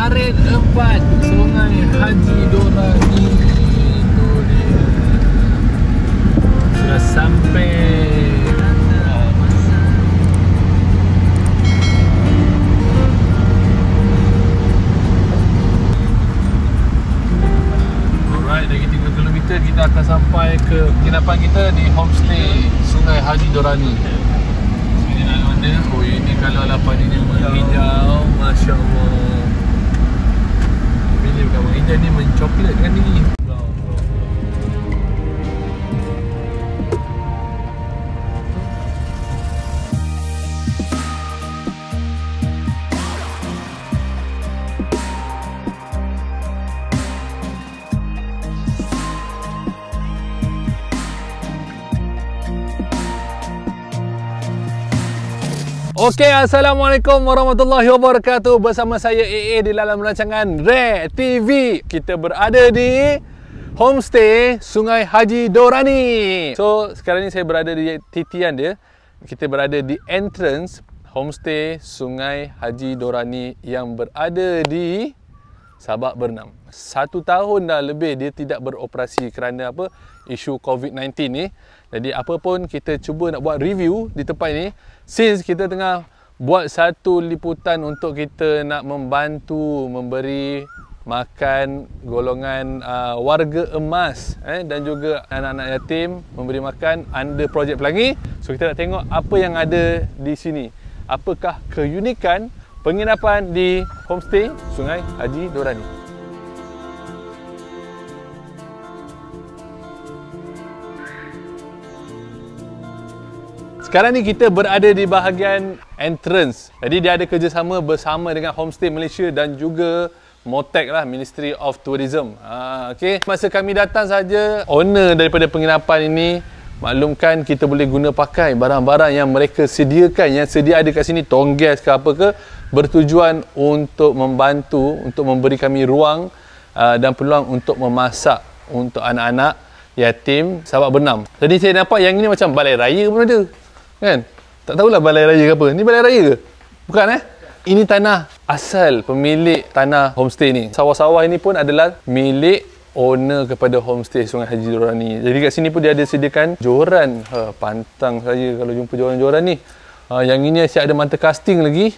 Parit 4 Sungai Haji Dorani. Itu dia. Sudah sampai. Alright, lagi 3 km kita akan sampai ke penginapan kita di homestay Sungai Haji Dorani. Sini nak mana? Oh, ini kalau lapannya menghijau, Masya Allah. Bila bukan menghijau ni, mencoklat kan ni. Okey, Assalamualaikum warahmatullahi wabarakatuh. Bersama saya AA di dalam rancangan Rare TV. Kita berada di homestay Sungai Haji Dorani. So, sekarang ni saya berada di titian dia. Kita berada di entrance homestay Sungai Haji Dorani yang berada di Sabak Bernam. 1 tahun dah lebih dia tidak beroperasi kerana apa? Isu COVID-19 ni. Jadi apa pun kita cuba nak buat review di tempat ni. Since kita tengah buat satu liputan untuk kita nak membantu memberi makan golongan warga emas dan juga anak-anak yatim, memberi makan under Projek Pelangi. So kita nak tengok apa yang ada di sini. Apakah keunikan penginapan di homestay Sungai Haji Dorani. Sekarang ni kita berada di bahagian entrance. Jadi dia ada kerjasama bersama dengan Homestay Malaysia dan juga MOTEC lah, Ministry of Tourism. Okay. Masa kami datang saja, owner daripada penginapan ini maklumkan kita boleh guna pakai barang-barang yang mereka sediakan, yang sedia ada kat sini, tonggas ke apa ke, bertujuan untuk membantu, untuk memberi kami ruang dan peluang untuk memasak untuk anak-anak yatim Sabak Bernam. Jadi saya nampak yang ini macam balai raya pun ada. Kan? Tak tahulah balai raya ke apa. Ni balai raya ke? Bukan Ini tanah asal pemilik tanah homestay ni. Sawah-sawah ini pun adalah milik owner kepada homestay Sungai Haji Dorani. Jadi kat sini pun dia ada sediakan joran. Pantang saya kalau jumpa joran-joran ni. Yang ini asyik ada manta casting lagi.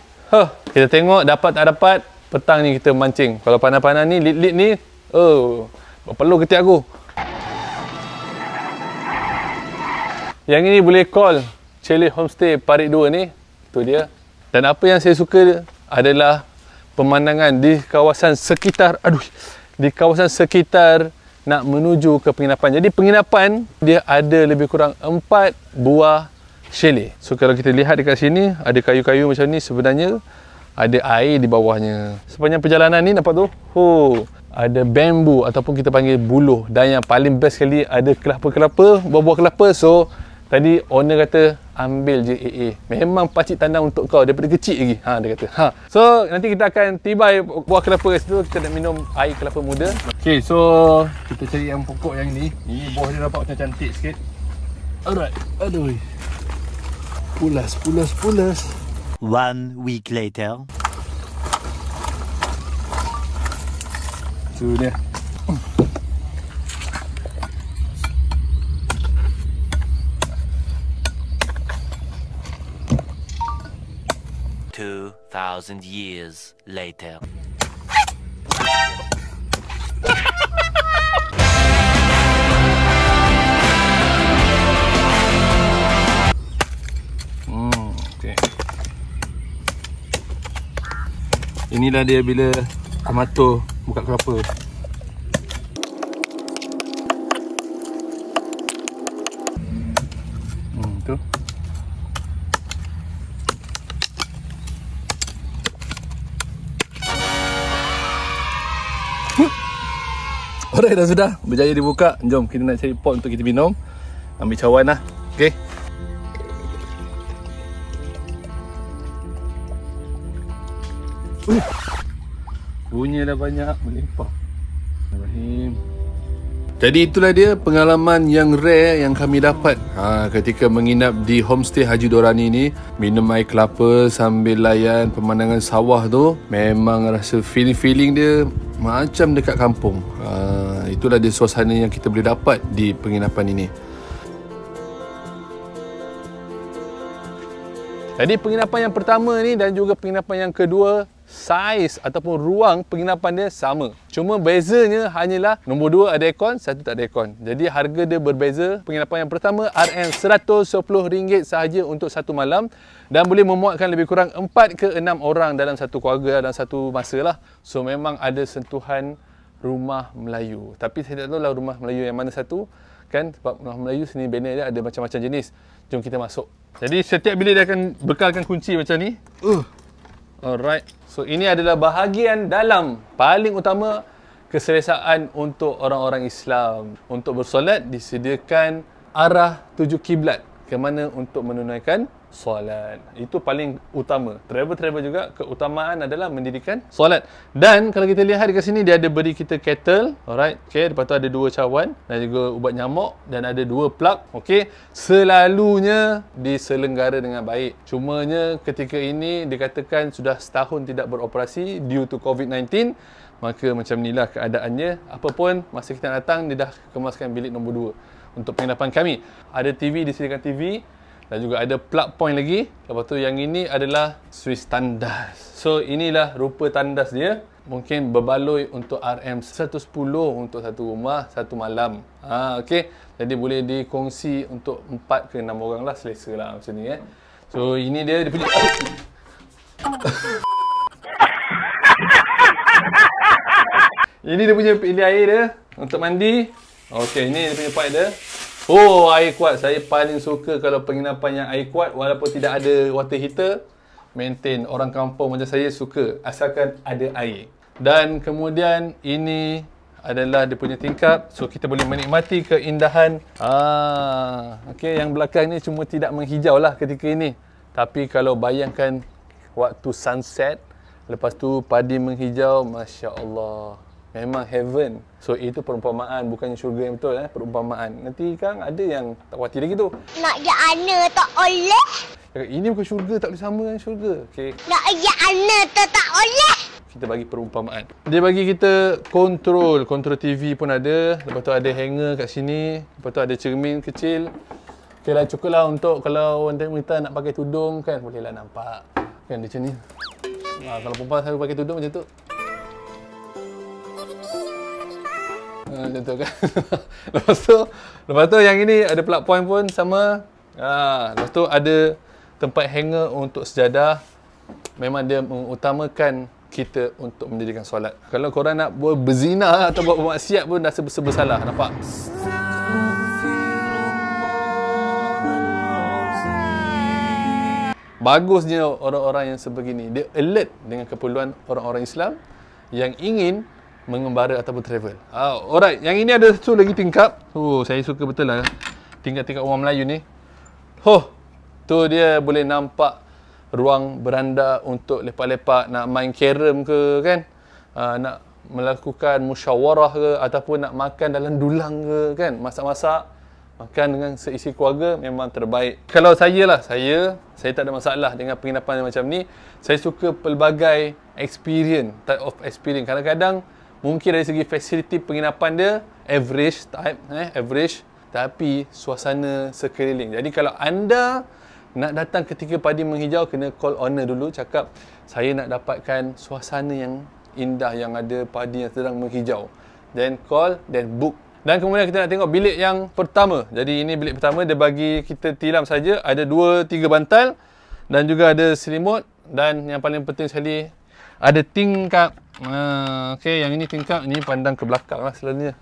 Kita tengok dapat tak dapat. Petang ni kita mancing. Kalau panas-panas ni, lit-lit ni, berpeluh ketiak aku. Yang ini boleh call Chalet Homestay Parit 2 ni. Itu dia. Dan apa yang saya suka adalah pemandangan di kawasan sekitar, di kawasan sekitar nak menuju ke penginapan. Jadi penginapan dia ada lebih kurang 4 buah chalet. So kalau kita lihat dekat sini, ada kayu-kayu macam ni, sebenarnya ada air di bawahnya. Sepanjang perjalanan ni nampak tu, ada bambu ataupun kita panggil buluh. Dan yang paling best sekali ada kelapa-kelapa, buah-buah kelapa. So tadi owner kata, ambil je AA. Memang pakcik tanam untuk kau daripada kecil lagi. Dia kata. So, nanti kita akan tibai buah kelapa kat situ. Kita nak minum air kelapa muda. Okay, so kita cari yang pokok yang ni. Ini buah dia nampak macam cantik sikit. Alright. Aduh. Pulas. 1 week later. Tu dia. Thousand years later. Okay. Inilah dia bila amatur buka kelapa. Tu. Alright, dah sudah berjaya dibuka. Jom kita nak cari pot untuk kita minum. Ambil cawan lah. Okay. Bunyi dah banyak. Melimpah. Bismillahirrahmanirrahim. Jadi itulah dia pengalaman yang rare yang kami dapat ketika menginap di homestay Haji Dorani ni. Minum air kelapa sambil layan pemandangan sawah tu, memang rasa feeling dia macam dekat kampung. Itulah dia suasana yang kita boleh dapat di penginapan ini. Jadi penginapan yang pertama ni dan juga penginapan yang kedua, saiz ataupun ruang penginapan dia sama. Cuma bezanya hanyalah nombor 2 ada aircon, satu tak ada aircon. Jadi harga dia berbeza. Penginapan yang pertama RM110 sahaja untuk satu malam dan boleh memuatkan lebih kurang 4 ke 6 orang dalam satu keluarga dalam satu masa lah. So memang ada sentuhan rumah Melayu. Tapi saya tak tahu lah rumah Melayu yang mana satu. Kan sebab rumah Melayu sini banner dia ada macam-macam jenis. Jom kita masuk. Jadi setiap bilik dia akan bekalkan kunci macam ni. Alright. So ini adalah bahagian dalam paling utama keselesaan untuk orang-orang Islam. Untuk bersolat disediakan arah tuju kiblat ke mana untuk menunaikan solat. Itu paling utama. Travel juga keutamaan adalah mendirikan solat. Dan kalau kita lihat dekat sini dia ada beri kita kettle, alright. Okey, lepas tu ada 2 cawan dan juga ubat nyamuk dan ada 2 plug. Okey, selalunya diselenggara dengan baik. Cumanya ketika ini dikatakan sudah setahun tidak beroperasi due to COVID-19. Maka macam inilah keadaannya. Apapun masa kita datang dia dah kemaskan bilik nombor 2 untuk penginapan kami. Ada TV, disediakan TV. Dan juga ada plug point lagi. Lepas tu yang ini adalah Swiss tandas. So inilah rupa tandas dia. Mungkin berbaloi untuk RM110 untuk satu rumah, satu malam. Okey. Jadi boleh dikongsi untuk 4 ke 6 orang lah. Selesa lah macam ni. So ini dia punya... Ini dia punya pilih air dia untuk mandi. Okey, ini dia punya pipe dia. Oh, air kuat. Saya paling suka kalau penginapan yang air kuat walaupun tidak ada water heater. Maintain. Orang kampung macam saya suka asalkan ada air. Dan kemudian ini adalah dia punya tingkap. So kita boleh menikmati keindahan. Okey, yang belakang ni cuma tidak menghijau lah ketika ini. Tapi kalau bayangkan waktu sunset, lepas tu padi menghijau, Masya Allah. Memang heaven. So itu perumpamaan, bukannya syurga yang betul. Perumpamaan. Nanti kan ada yang tak puati lagi tu. Nak je ana tak boleh. Ini bukan syurga, tak boleh sama dengan syurga. Okay. Nak je ana tak boleh. Kita bagi perumpamaan. Dia bagi kita kontrol TV pun ada. Lepas tu ada hanger kat sini. Lepas tu ada cermin kecil. Okay lah, cukup lah untuk kalau wanita nak pakai tudung kan, bolehlah nampak. Kan dia macam ni. Kalau perempuan selalu pakai tudung macam tu. Macam tu kan. Lepas tu yang ini ada plug point pun sama. Lepas tu ada tempat hanger untuk sejadah. Memang dia mengutamakan kita untuk mendirikan solat. Kalau korang nak buat berzina atau buat bermaksiat pun dah bersalah. Nampak? Bagusnya orang-orang yang sebegini. Dia alert dengan keperluan orang-orang Islam yang ingin mengembara ataupun travel. Alright, yang ini ada satu lagi tingkap. Saya suka betul lah tingkap-tingkap orang Melayu ni. Tu dia boleh nampak ruang beranda untuk lepak-lepak, nak main carom ke kan, nak melakukan musyawarah ke ataupun nak makan dalam dulang ke kan, masak-masak, makan dengan seisi keluarga memang terbaik. Kalau saya tak ada masalah dengan penginapan macam ni. Saya suka pelbagai experience, type of experience. Kadang-kadang mungkin dari segi fasiliti penginapan dia average type, average, tapi suasana sekeliling. Jadi kalau anda nak datang ketika padi menghijau, kena call owner dulu, cakap saya nak dapatkan suasana yang indah yang ada padi yang sedang menghijau. Then call, then book. Dan kemudian kita nak tengok bilik yang pertama. Jadi ini bilik pertama, dia bagi kita tilam saja. Ada 2-3 bantal dan juga ada selimut. Dan yang paling penting sekali, ada tingkap. Okey, yang ini tingkap, ini pandang ke belakang lah selalunya.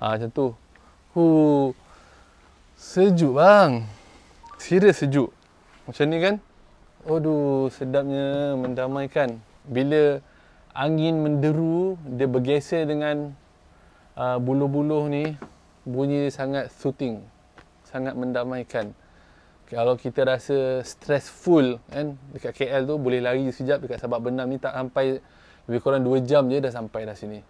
Macam tu. Sejuk bang. Serius sejuk. Macam ni kan. Aduh, sedapnya, mendamaikan. Bila angin menderu, dia bergeser dengan buluh-buluh ni, bunyi sangat soothing. Sangat mendamaikan. Kalau kita rasa stressful kan, dekat KL tu boleh lari sekejap. Dekat Sabak Benam ni tak sampai, lebih kurang 2 jam je dah sampai dah sini.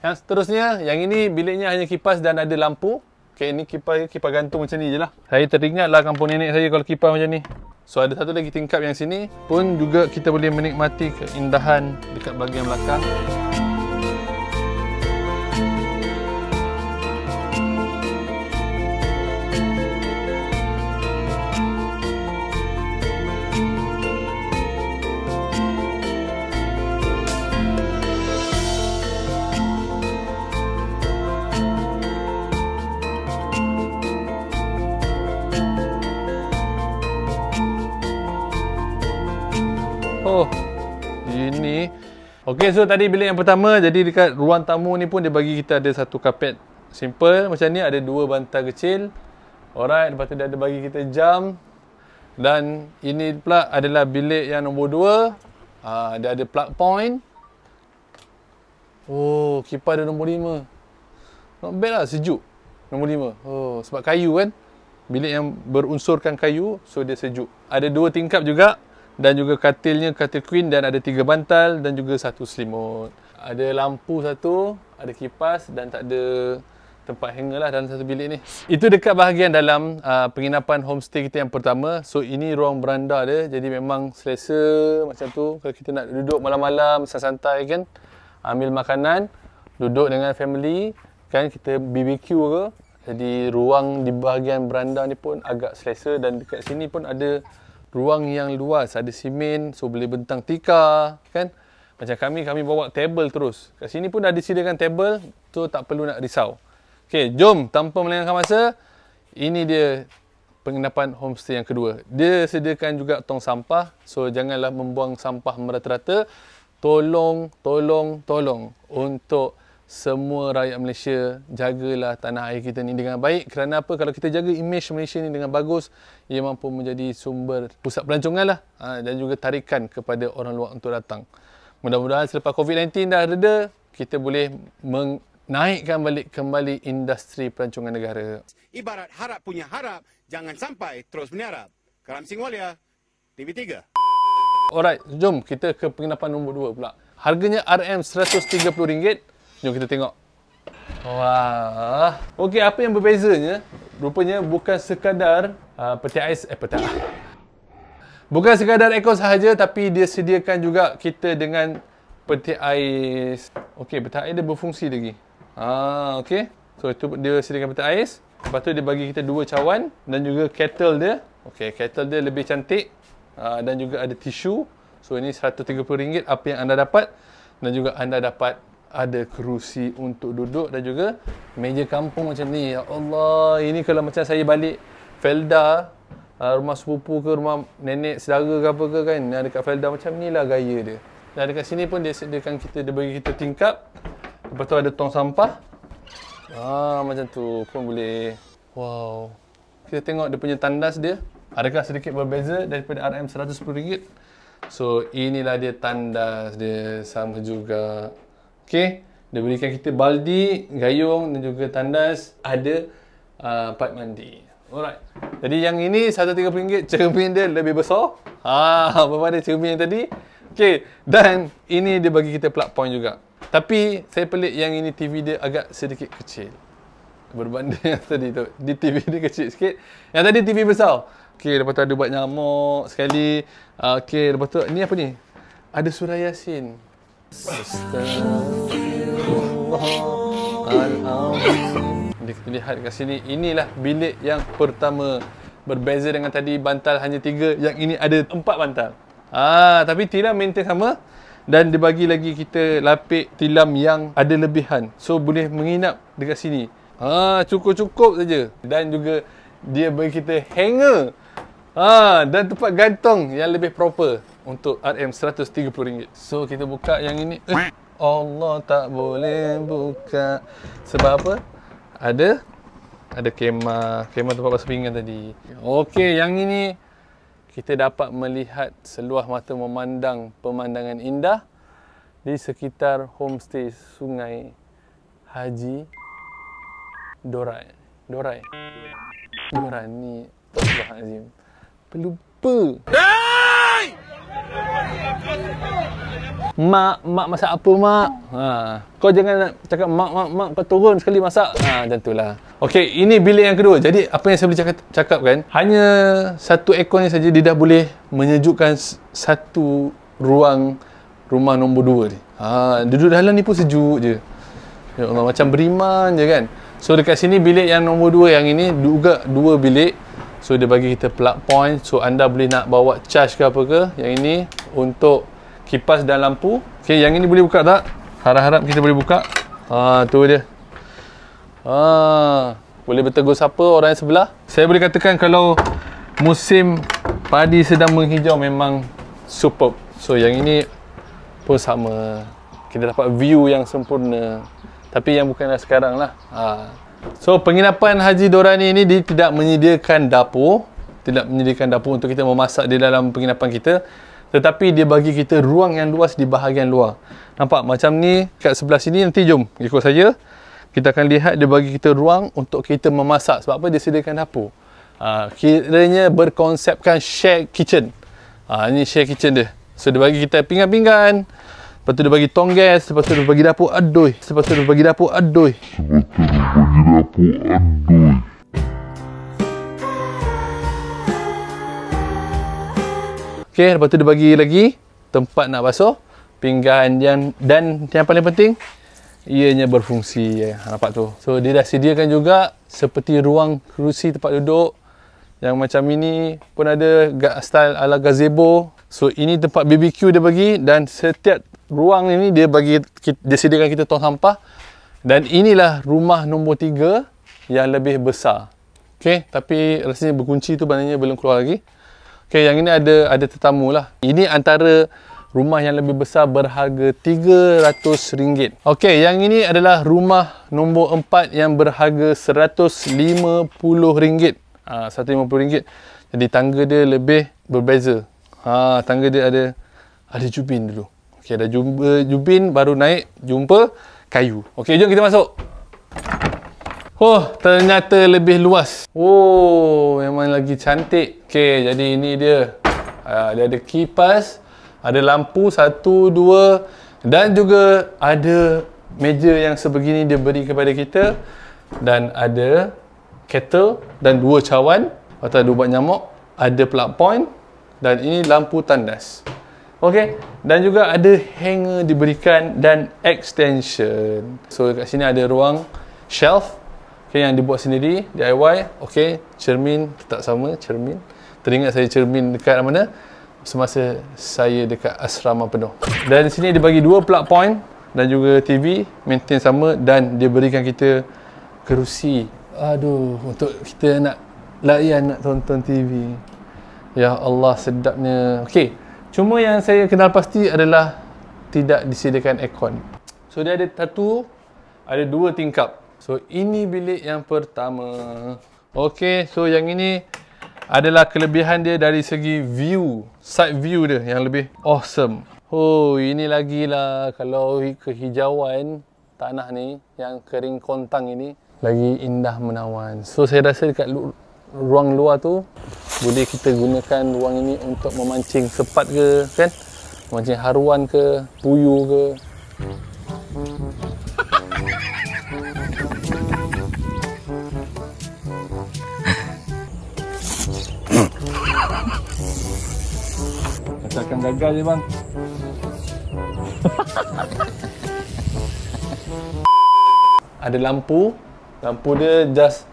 Yang seterusnya, yang ini biliknya hanya kipas dan ada lampu. Okay, ini kipas gantung macam ni je lah. Saya teringatlah kampung nenek saya kalau kipas macam ni. So ada satu lagi tingkap yang sini pun juga kita boleh menikmati keindahan dekat bahagian belakang. Oh, ini. Okey, so tadi bilik yang pertama, jadi dekat ruang tamu ni pun dia bagi kita ada satu kapet simple macam ni, ada dua bantal kecil. Alright, lepas tu dia ada bagi kita jam. Dan ini pula adalah bilik yang nombor 2. Dia ada plug point. Oh, kipas ada nombor 5. Not bad lah, sejuk. Nombor 5. Oh, sebab kayu kan. Bilik yang berunsurkan kayu, so dia sejuk. Ada 2 tingkap juga. Dan juga katilnya, katil queen, dan ada 3 bantal dan juga 1 selimut. Ada lampu satu, ada kipas dan tak ada tempat hanger lah dalam satu bilik ni. Itu dekat bahagian dalam penginapan homestay kita yang pertama. So ini ruang beranda dia, jadi memang selesa macam tu. Kalau kita nak duduk malam-malam santai-santai kan, ambil makanan, duduk dengan family kan, kita BBQ ke. Jadi ruang di bahagian beranda ni pun agak selesa, dan dekat sini pun ada ruang yang luas, ada simen, so boleh bentang tikar kan. Macam kami bawa table terus. Kat sini pun dah disediakan table, so tak perlu nak risau. Okey, jom tanpa melengahkan masa, ini dia penginapan homestay yang kedua. Dia sediakan juga tong sampah, so janganlah membuang sampah merata-rata. Tolong untuk semua rakyat Malaysia, jagalah tanah air kita ni dengan baik. Kerana apa? Kalau kita jaga image Malaysia ni dengan bagus, ia mampu menjadi sumber pusat pelancongan lah, dan juga tarikan kepada orang luar untuk datang. Mudah-mudahan selepas COVID-19 dah reda, kita boleh menaikkan balik kembali industri pelancongan negara. Ibarat harap punya harap, jangan sampai terus meniarap. Karam Singwalia, TV3. Alright, jom kita ke penginapan nombor 2 pula. Harganya RM130. Jom kita tengok. Wah. Okey, apa yang berbezanya? Rupanya bukan sekadar peti ais, bukan sekadar aircon sahaja, tapi dia sediakan juga kita dengan peti ais. Okey, peti ais dia berfungsi lagi. Okey. So itu dia sediakan peti ais. Lepas tu dia bagi kita 2 cawan dan juga kettle dia. Okey, kettle dia lebih cantik. Dan juga ada tisu. So ini RM130 apa yang anda dapat. Dan juga anda dapat ada kerusi untuk duduk dan juga meja kampung macam ni. Ya Allah, ini kalau macam saya balik Felda, rumah sepupu ke rumah nenek saudara ke apa ke kan, yang dekat Felda macam ni lah gaya dia. Dan dekat sini pun dia sediakan kita, dia bagi kita tingkap. Lepas tu ada tong sampah. Macam tu pun boleh. Wow. Kita tengok dia punya tandas dia. Adakah sedikit berbeza daripada RM110? So inilah dia tandas dia, sama juga. Okey, dia berikan kita baldi, gayung dan juga tandas, ada pipe mandi. Alright. Jadi yang ini RM130, cermin dia lebih besar. Daripada cermin yang tadi. Okey, dan ini dia bagi kita plug point juga. Tapi saya pelik yang ini TV dia agak sedikit kecil. Berbanding yang tadi tu. Di TV dia kecil sikit. Yang tadi TV besar. Okey, lepas tu ada buat nyamuk sekali. Okey, lepas tu ni apa ni? Ada surah Yasin. Kita lihat kat sini, inilah bilik yang pertama. Berbeza dengan tadi bantal hanya 3, yang ini ada 4 bantal. Tapi tilam maintain sama. Dan dibagi lagi kita lapik tilam yang ada lebihan. So boleh menginap dekat sini. Cukup-cukup saja. Dan juga dia bagi kita hanger. Dan tempat gantung yang lebih proper untuk RM130. So kita buka yang ini. Allah tak boleh buka. Sebab apa? Ada kemah tempat basuh pinggan tadi. Okey, yang ini kita dapat melihat seluas mata memandang pemandangan indah di sekitar homestay Sungai Haji Dorai ni. Astagfirullahalazim. Pelupa. mak masak apa mak? Kau jangan nak cakap mak kau turun sekali masak. Macam itulah. Okey, ini bilik yang kedua. Jadi apa yang saya boleh cakap kan, hanya satu aircon ni saja dia dah boleh menyejukkan satu ruang rumah nombor 2 ni. Duduk dalam ni pun sejuk je. Ya Allah, macam beriman je kan. So dekat sini bilik yang nombor 2 yang ini juga 2 bilik. So dia bagi kita plug point. So anda boleh nak bawa charge ke apa ke. Yang ini untuk kipas dan lampu. Okey, yang ini boleh buka tak? Harap-harap kita boleh buka. Tu dia. Boleh bertegur siapa orang yang sebelah. Saya boleh katakan kalau musim padi sedang menghijau memang superb. So yang ini pun sama. Kita dapat view yang sempurna. Tapi yang bukanlah sekarang lah. So penginapan Haji Dorani ini dia tidak menyediakan dapur. Tidak menyediakan dapur untuk kita memasak di dalam penginapan kita. Tetapi dia bagi kita ruang yang luas di bahagian luar. Nampak macam ni kat sebelah sini, nanti jom ikut saya. Kita akan lihat dia bagi kita ruang untuk kita memasak. Sebab apa? Dia sediakan dapur. Kiranya berkonsepkan share kitchen. Ini share kitchen dia. So dia bagi kita pinggan-pinggan. Lepas tu dia bagi tong gas. Lepas tu dia bagi dapur aduy. Lepas tu dia bagi dapur aduy. Okey, lepas tu dia bagi lagi tempat nak basuh pinggan dan yang paling penting ianya berfungsi. Nampak tu. So dia dah sediakan juga seperti ruang kerusi tempat duduk yang macam ini pun ada style ala gazebo. So ini tempat BBQ dia bagi dan setiap ruang ini dia sediakan kita tong sampah. Dan inilah rumah nombor 3 yang lebih besar. Okey, tapi rasanya berkunci tu maknanya belum keluar lagi. Okey, yang ini ada tetamu lah. Ini antara rumah yang lebih besar berharga RM300. Okey, yang ini adalah rumah nombor 4 yang berharga RM150. RM150. Jadi tangga dia lebih berbeza. Tangga dia ada jubin dulu. Okey, dah jumpa jubin baru naik jumpa kayu. Okey, jom kita masuk. Ternyata lebih luas. Memang lagi cantik. Okey, jadi ini dia. Dia ada kipas, ada lampu 1, 2 dan juga ada meja yang sebegini dia beri kepada kita dan ada kettle dan 2 cawan atau 2 ubat nyamuk, ada plug point dan ini lampu tandas. Okey, dan juga ada hanger diberikan dan extension. So kat sini ada ruang shelf. Okay, yang dibuat sendiri, DIY. Okey, cermin tetap sama, cermin. Teringat saya cermin dekat mana? Semasa saya dekat asrama penuh. Dan di sini dia bagi 2 plug point dan juga TV, maintain sama dan dia berikan kita kerusi. Untuk kita nak layan, nak tonton TV. Ya Allah, sedapnya. Okey, cuma yang saya kenal pasti adalah tidak disediakan aircon. So dia ada ada 2 tingkap. So ini bilik yang pertama. Okey, so yang ini adalah kelebihan dia dari segi view, side view dia yang lebih awesome. Ini lagi lah kalau kehijauan tanah ni yang kering kontang ini lagi indah menawan. So saya rasa dekat ruang luar tu boleh kita gunakan ruang ini untuk memancing sepat ke kan? Memancing haruan ke, puyuh ke. Akan gagal je bang. Ada lampu. Lampu dia just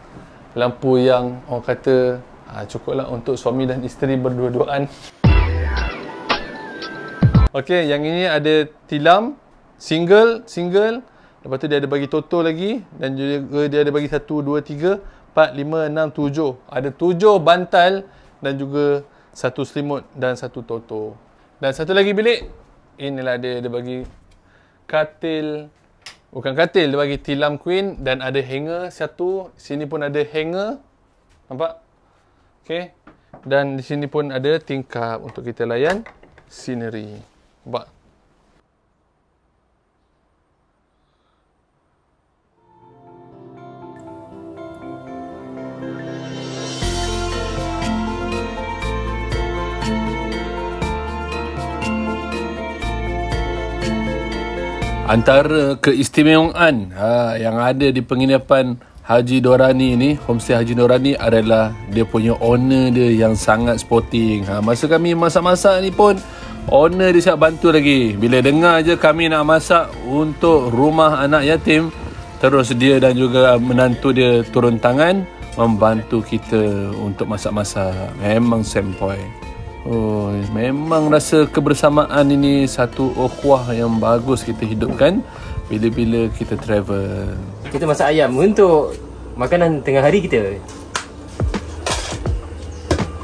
lampu yang orang kata cukuplah untuk suami dan isteri berdua-duaan. Okey, yang ini ada tilam single. Lepas tu dia ada bagi toto lagi dan juga dia ada bagi 1 2 3 4 5 6 7. Ada 7 bantal dan juga 1 selimut dan 1 toto. Dan satu lagi bilik. Inilah dia bagi katil. Bukan katil, dia bagi tilam queen dan ada hanger 1. Sini pun ada hanger. Nampak? Okey. Dan di sini pun ada tingkap untuk kita layan scenery. Nampak? Antara keistimewaan yang ada di penginapan Haji Dorani ni, Homestay Haji Dorani, adalah dia punya owner dia yang sangat sporting. Masa kami masak-masak ni pun, owner dia siap bantu lagi. Bila dengar je kami nak masak untuk rumah anak yatim, terus dia dan juga menantu dia turun tangan membantu kita untuk masak-masak. Memang sempoi. Oh, memang rasa kebersamaan ini satu ukhuwah yang bagus kita hidupkan bila-bila kita travel. Kita masak ayam untuk makanan tengah hari kita.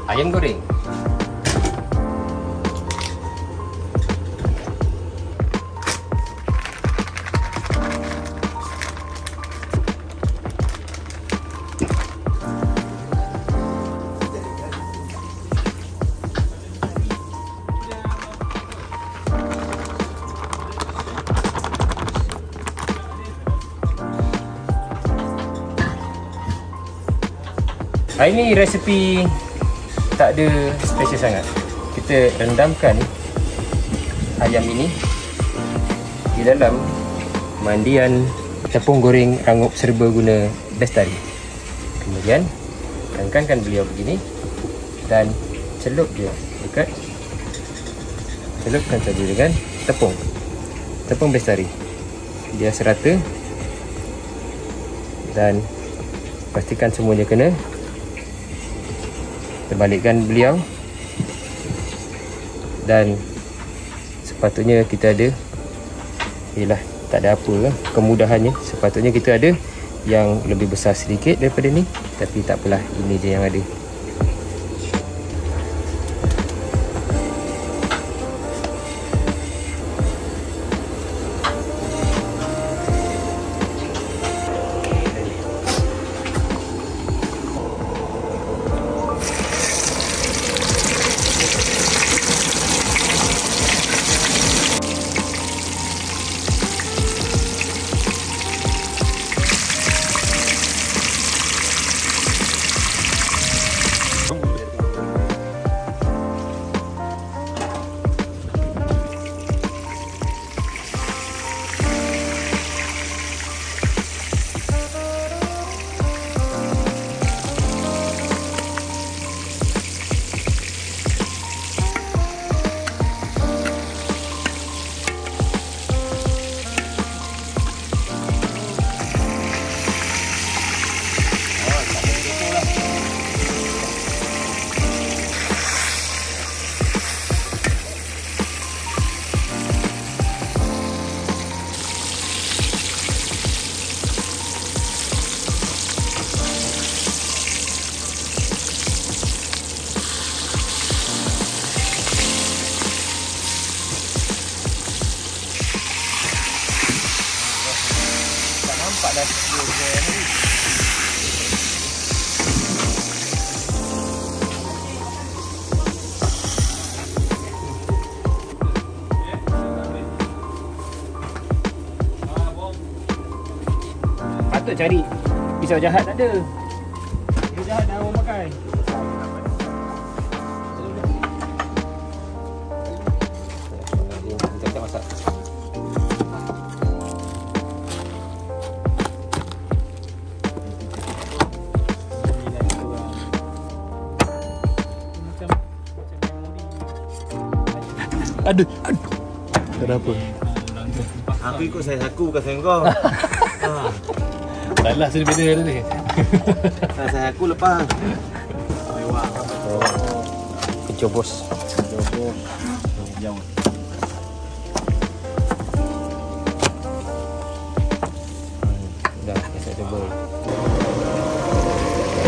Ayam goreng. Hari ni resepi tak ada special sangat. Kita rendamkan ayam ini di dalam mandian tepung goreng rangup serbaguna Bestari. Kemudian angkatkan beliau begini dan celup dia dekat. Celupkan saja dengan tepung Bestari. Dia serata dan pastikan semuanya kena. Terbalikkan beliau dan sepatutnya kita ada, yelah, tak ada apa kemudahannya, sepatutnya kita ada yang lebih besar sedikit daripada ni, tapi tak apalah, ini je yang ada. Patut cari pisau jahat, tak ada. Pisau jahat dah orang pakai. Kita masak. Aduh. Kenapa? Aku ikut saya aku, bukan saya kau. Salah sini beda ni. Saya aku lepas. Kejobos. Jauh. Dah, saya cuba.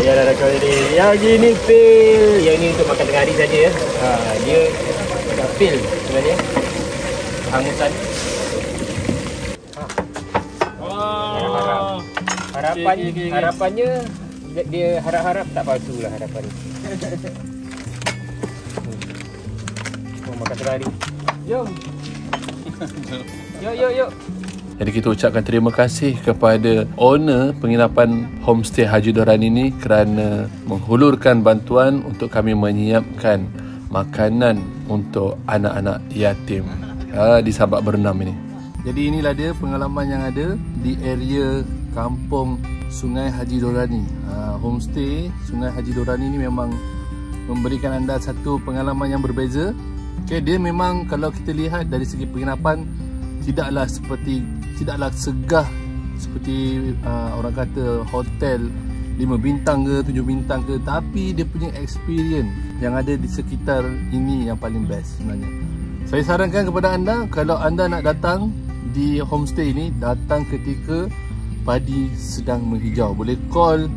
Ya dah kau jadi. Yang gini fail. Yang ni untuk makan tengah hari saja ya. Dia dah fail sebenarnya. Hangutan. Harapannya dia harap-harap tak palsu lah harapan ni. Makan tengah hari. Jom. Yuk. Jadi kita ucapkan terima kasih kepada owner penginapan Homestay Haji Dorani ini kerana menghulurkan bantuan untuk kami menyiapkan makanan untuk anak-anak yatim di Sabak Bernam ini. Jadi inilah dia pengalaman yang ada di area kampung Sungai Haji Dorani. Homestay Sungai Haji Dorani ni memang memberikan anda satu pengalaman yang berbeza. Okay, dia memang kalau kita lihat dari segi penginapan tidaklah segah seperti orang kata hotel 5 bintang ke 7 bintang ke, tapi dia punya experience yang ada di sekitar ini yang paling best sebenarnya. Saya sarankan kepada anda, kalau anda nak datang di homestay ini, datang ketika padi sedang menghijau. Boleh call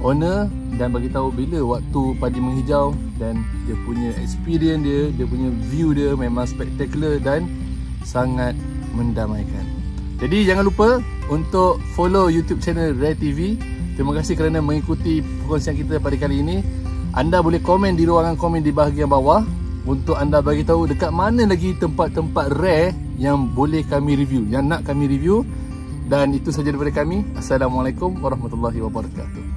owner dan bagi tahu bila waktu padi menghijau, dan dia punya experience dia punya view dia memang spektakular dan sangat mendamaikan. Jadi jangan lupa untuk follow YouTube channel Rare TV. Terima kasih kerana mengikuti perkongsian kita pada kali ini. Anda boleh komen di ruangan komen di bahagian bawah untuk anda bagi tahu dekat mana lagi tempat-tempat rare yang boleh kami review, yang nak kami review. Dan itu sahaja daripada kami. Assalamualaikum warahmatullahi wabarakatuh.